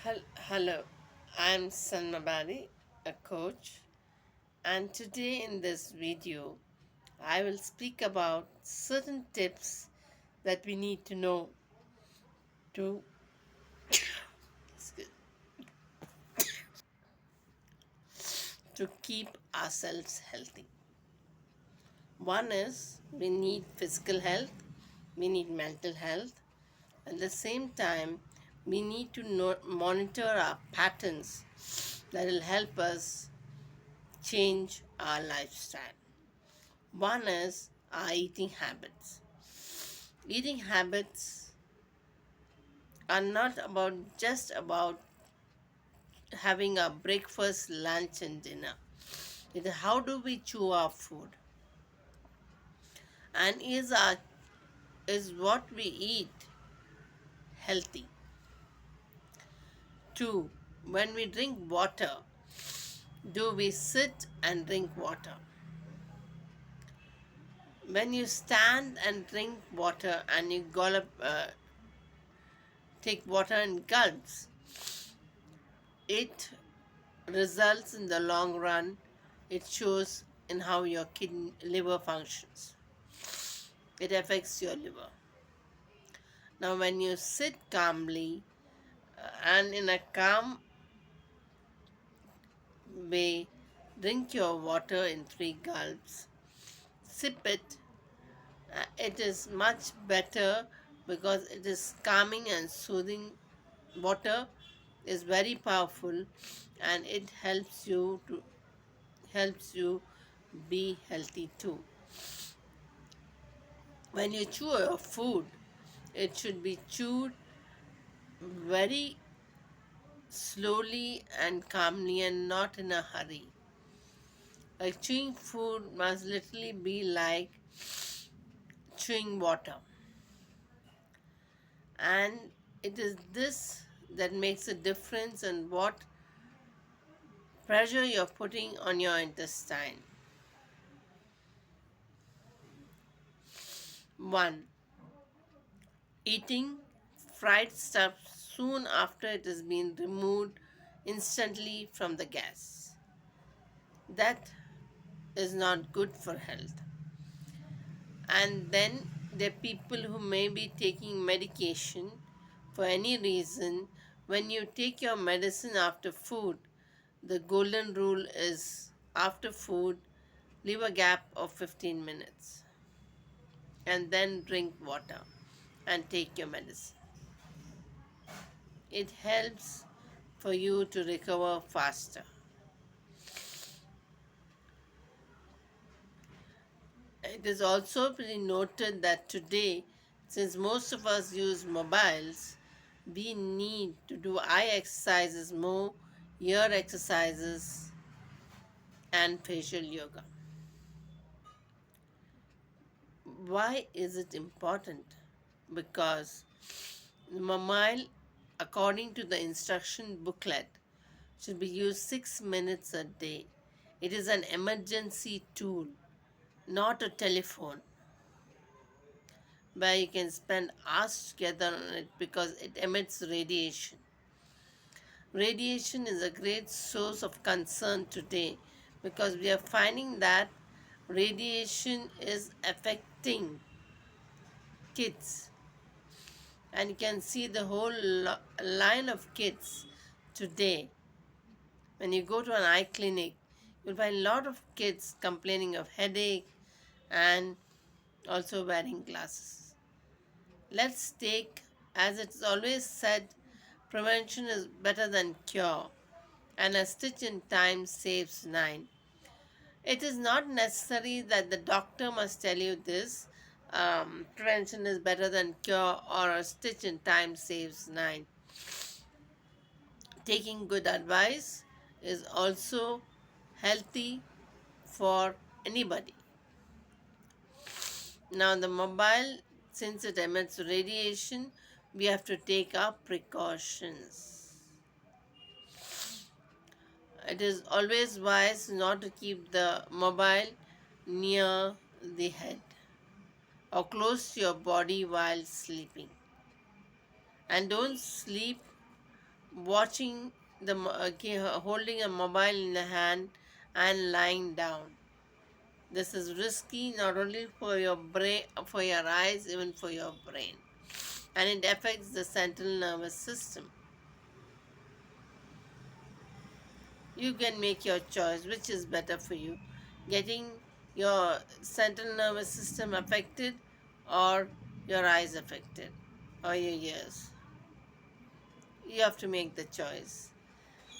Hello, I'm Sanmabari, a coach, and today in this video, I will speak about certain tips that we need to know to to keep ourselves healthy. One is we need physical health, we need mental health. At the same time, we need to monitor our patterns that will help us change our lifestyle. One is our eating habits. Eating habits are not just about having a breakfast, lunch, and dinner. It is how do we chew our food, and is what we eat healthy. Two, when we drink water, do we sit and drink water? When you stand and drink water and you take water in gulps, it results in the long run, it shows in how your liver functions. It affects your liver. Now, when you sit calmly and in a calm way, drink your water in 3 gulps, sip it, it is much better because it is calming and soothing. Water is very powerful and it helps you be healthy too. When you chew your food, it should be chewed very slowly and calmly and not in a hurry. Like chewing food must literally be like chewing water. And it is this that makes a difference in what pressure you're putting on your intestine. 1. Eating fried stuff soon after it has been removed instantly from the gas. That is not good for health. And then there are people who may be taking medication for any reason. When you take your medicine after food, the golden rule is after food, leave a gap of 15 minutes and then drink water and take your medicine. It helps for you to recover faster. It is also been noted that today, since most of us use mobiles, we need to do eye exercises more, ear exercises, and facial yoga. Why is it important? Because the mobile, according to the instruction booklet, should be used 6 minutes a day. It is an emergency tool, not a telephone where you can spend hours together on it because it emits radiation. Radiation is a great source of concern today because we are finding that radiation is affecting kids. And you can see the whole line of kids today. When you go to an eye clinic, you'll find a lot of kids complaining of headache and also wearing glasses. Let's take, as it's always said, prevention is better than cure, and a stitch in time saves 9. It is not necessary that the doctor must tell you this. Prevention is better than cure, or a stitch in time saves 9. Taking good advice is also healthy for anybody. Now, the mobile, since it emits radiation, we have to take our precautions. It is always wise not to keep the mobile near the head or close to your body while sleeping. And don't sleep watching holding a mobile in the hand and lying down. This is risky not only for your brain, for your eyes, even for your brain, and it affects the central nervous system. You can make your choice which is better for you, getting your central nervous system affected or your eyes affected or your ears. You have to make the choice.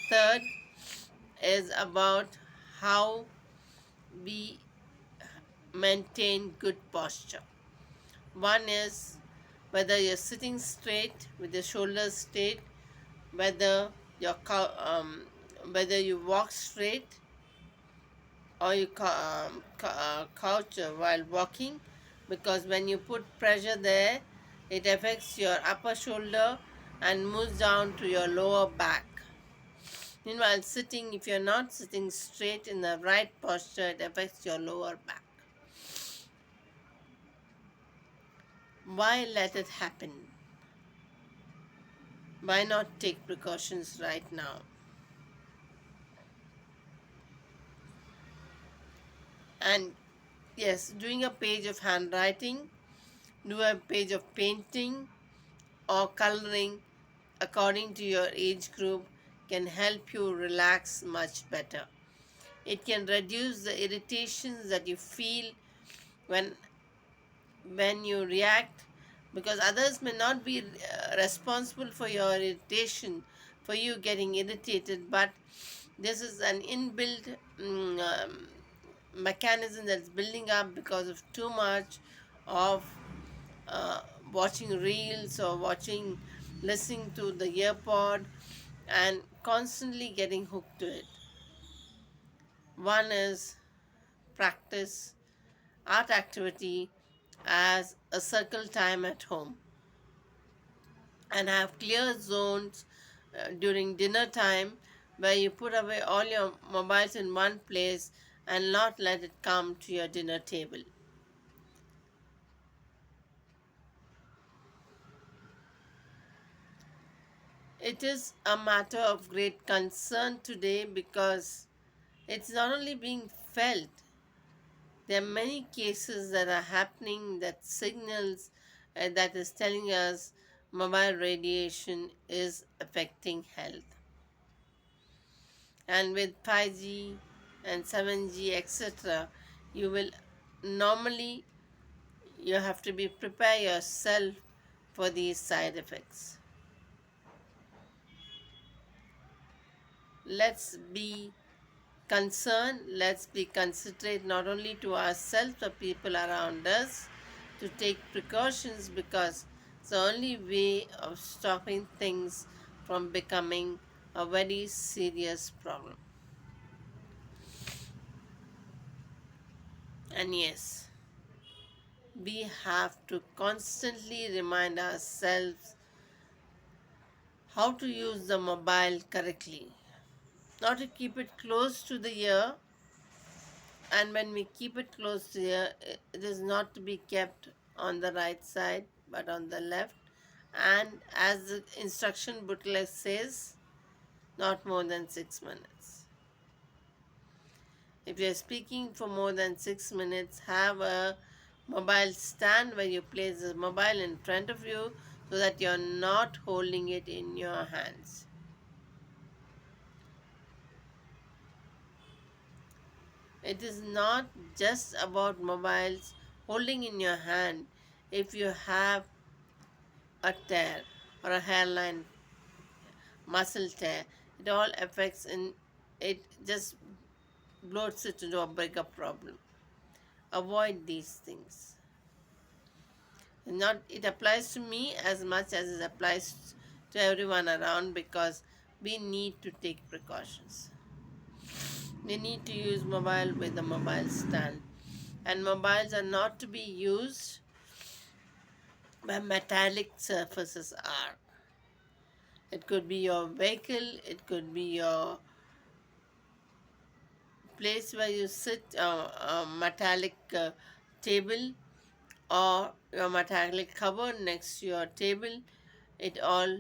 Third is about how we maintain good posture. One is whether you're sitting straight with your shoulders straight, whether your whether you walk straight or you couch while walking, because when you put pressure there, it affects your upper shoulder and moves down to your lower back. Meanwhile, sitting, if you're not sitting straight in the right posture, it affects your lower back. Why let it happen? Why not take precautions right now? And yes, doing a page of handwriting, do a page of painting or coloring according to your age group can help you relax much better. It can reduce the irritations that you feel when you react, because others may not be responsible for your irritation, for you getting irritated, but this is an inbuilt mechanism that's building up because of too much of uh, watching reels or listening to the earpod and constantly getting hooked to it. One is practice art activity as a circle time at home and have clear zones during dinner time where you put away all your mobiles in one place and not let it come to your dinner table. It is a matter of great concern today because it's not only being felt, there are many cases that are happening that signals that is telling us mobile radiation is affecting health. And with 5G and 7G, etc., you will normally you have to be prepare yourself for these side effects. Let's be concerned, let's be considerate not only to ourselves but people around us, to take precautions, because it's the only way of stopping things from becoming a very serious problem. And yes, we have to constantly remind ourselves how to use the mobile correctly. Not to keep it close to the ear, and when we keep it close to the ear, it is not to be kept on the right side but on the left. And as the instruction booklet says, not more than 6 minutes. If you are speaking for more than 6 minutes, have a mobile stand where you place the mobile in front of you so that you are not holding it in your hands. It is not just about mobiles holding in your hand. If you have a tear or a hairline muscle tear, it all affects in it, just bloats it into a bigger problem. Avoid these things. Not it applies to me as much as it applies to everyone around, because we need to take precautions. We need to use mobile with a mobile stand, and mobiles are not to be used where metallic surfaces are. It could be your vehicle, it could be your place where you sit, a metallic table, or your metallic cover next to your table. It all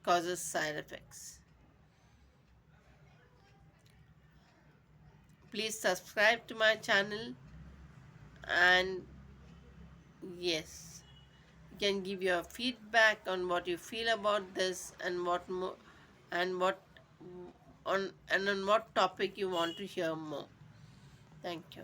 causes side effects. Please subscribe to my channel, and yes, you can give your feedback on what you feel about this, and what more, and what on what topic you want to hear more. Thank you.